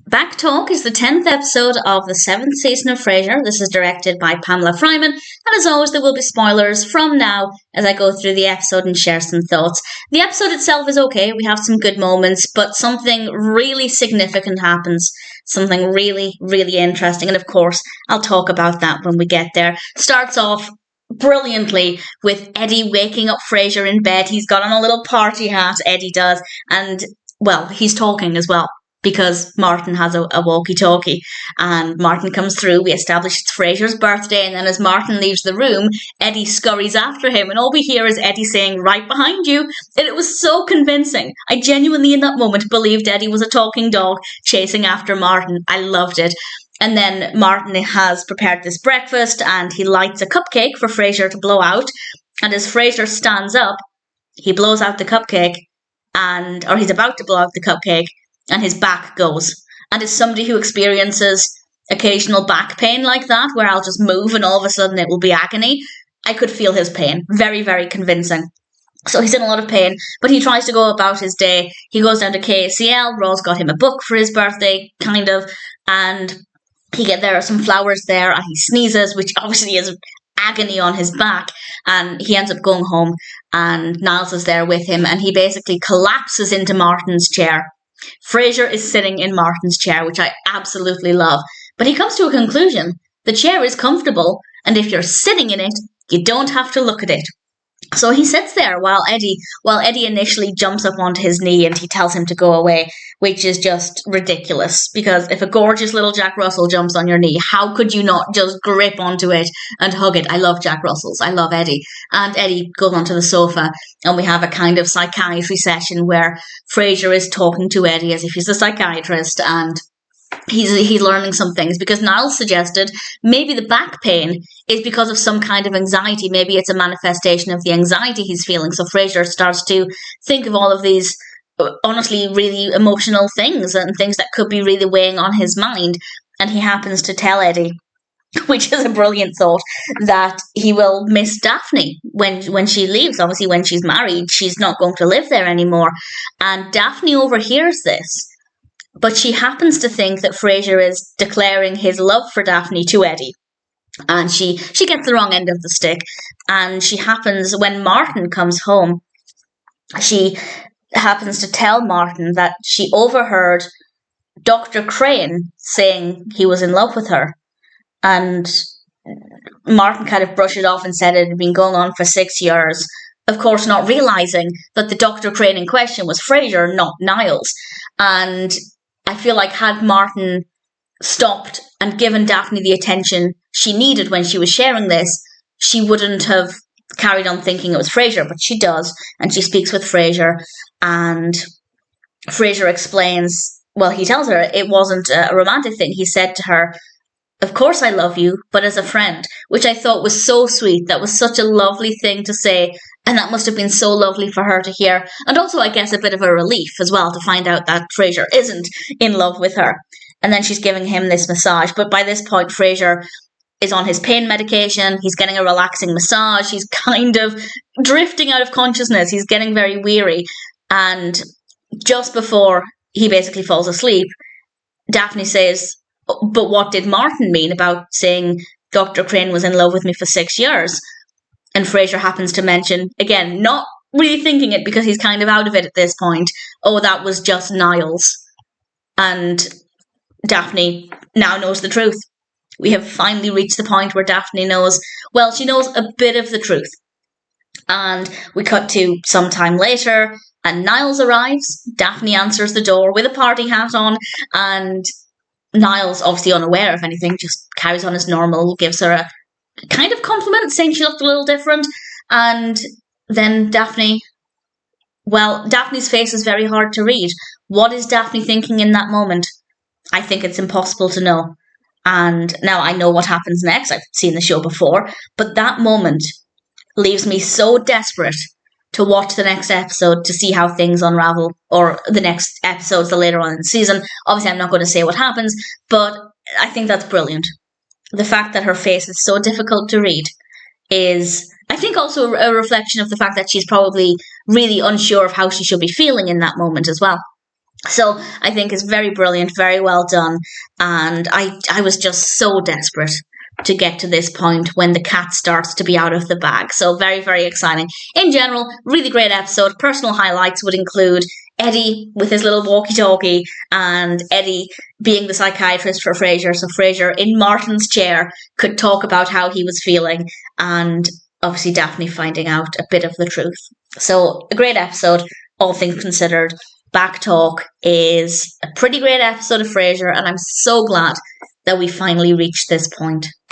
Back Talk is the 10th episode of the 7th season of Frasier. This is directed by Pamela Fryman, and as always, there will be spoilers from now as I go through the episode and share some thoughts. The episode itself is okay, we have some good moments, but something really significant happens. Something really, really interesting, and of course, I'll talk about that when we get there. Starts off brilliantly with Eddie waking up Frasier in bed. He's got on a little party hat, Eddie does, and, well, he's talking as well, because Martin has a walkie-talkie, and Martin comes through. We establish it's Frasier's birthday, and then as Martin leaves the room, Eddie scurries after him, and all we hear is Eddie saying, "Right behind you," and it was so convincing. I genuinely, in that moment, believed Eddie was a talking dog chasing after Martin. I loved it. And then Martin has prepared this breakfast, and he lights a cupcake for Frasier to blow out, and as Frasier stands up, he blows out the cupcake, or he's about to blow out the cupcake, and his back goes. And as somebody who experiences occasional back pain like that, where I'll just move and all of a sudden it will be agony, I could feel his pain. Very, very convincing. So he's in a lot of pain, but he tries to go about his day. He goes down to KCL. Ross got him a book for his birthday, kind of, and there are some flowers there, and he sneezes, which obviously is agony on his back, and he ends up going home, and Niles is there with him, and he basically collapses into Martin's chair. Frasier is sitting in Martin's chair, which I absolutely love. But he comes to a conclusion. The chair is comfortable, and if you're sitting in it, you don't have to look at it. So he sits there while Eddie initially jumps up onto his knee and he tells him to go away, which is just ridiculous. Because if a gorgeous little Jack Russell jumps on your knee, how could you not just grip onto it and hug it? I love Jack Russells. I love Eddie. And Eddie goes onto the sofa, and we have a kind of psychiatry session where Frasier is talking to Eddie as if he's a psychiatrist, and he's learning some things, because Niles suggested maybe the back pain is because of some kind of anxiety. Maybe it's a manifestation of the anxiety he's feeling. So Frasier starts to think of all of these honestly really emotional things and things that could be really weighing on his mind. And he happens to tell Eddie, which is a brilliant thought, that he will miss Daphne when she leaves. Obviously, when she's married, she's not going to live there anymore. And Daphne overhears this. But she happens to think that Frasier is declaring his love for Daphne to Eddie. And she gets the wrong end of the stick. And when Martin comes home, she happens to tell Martin that she overheard Dr. Crane saying he was in love with her. And Martin kind of brushed it off and said it had been going on for 6 years. Of course, not realising that the Dr. Crane in question was Frasier, not Niles. And I feel like had Martin stopped and given Daphne the attention she needed when she was sharing this, she wouldn't have carried on thinking it was Frasier, but she does, and she speaks with Frasier, and Frasier explains, well, he tells her it wasn't a romantic thing. He said to her, "Of course I love you, but as a friend," which I thought was so sweet. That was such a lovely thing to say, and that must have been so lovely for her to hear. And also, I guess, a bit of a relief as well to find out that Frasier isn't in love with her. And then she's giving him this massage. But by this point, Frasier is on his pain medication. He's getting a relaxing massage. He's kind of drifting out of consciousness. He's getting very weary. And just before he basically falls asleep, Daphne says, "But what did Martin mean about saying Dr. Crane was in love with me for 6 years?" And Frasier happens to mention, again, not really thinking it because he's kind of out of it at this point, "Oh, that was just Niles." And Daphne now knows the truth. We have finally reached the point where Daphne knows, well, she knows a bit of the truth. And we cut to some time later, and Niles arrives. Daphne answers the door with a party hat on, and Niles, obviously unaware of anything, just carries on as normal, gives her a kind of compliment, saying she looked a little different. And then Daphne's face is very hard to read. What is Daphne thinking in that moment? I think it's impossible to know. And now I know what happens next. I've seen the show before. But that moment leaves me so desperate to watch the next episode to see how things unravel, or the next episodes, the later on in the season. Obviously, I'm not going to say what happens, but I think that's brilliant. The fact that her face is so difficult to read is, I think, also a reflection of the fact that she's probably really unsure of how she should be feeling in that moment as well. So I think it's very brilliant, very well done, and I was just so desperate to get to this point when the cat starts to be out of the bag. So very, very exciting. In general, really great episode. Personal highlights would include Eddie with his little walkie-talkie and Eddie being the psychiatrist for Frasier. So Frasier in Martin's chair could talk about how he was feeling, and obviously Daphne finding out a bit of the truth. So a great episode, all things considered. Back Talk is a pretty great episode of Frasier, and I'm so glad that we finally reached this point.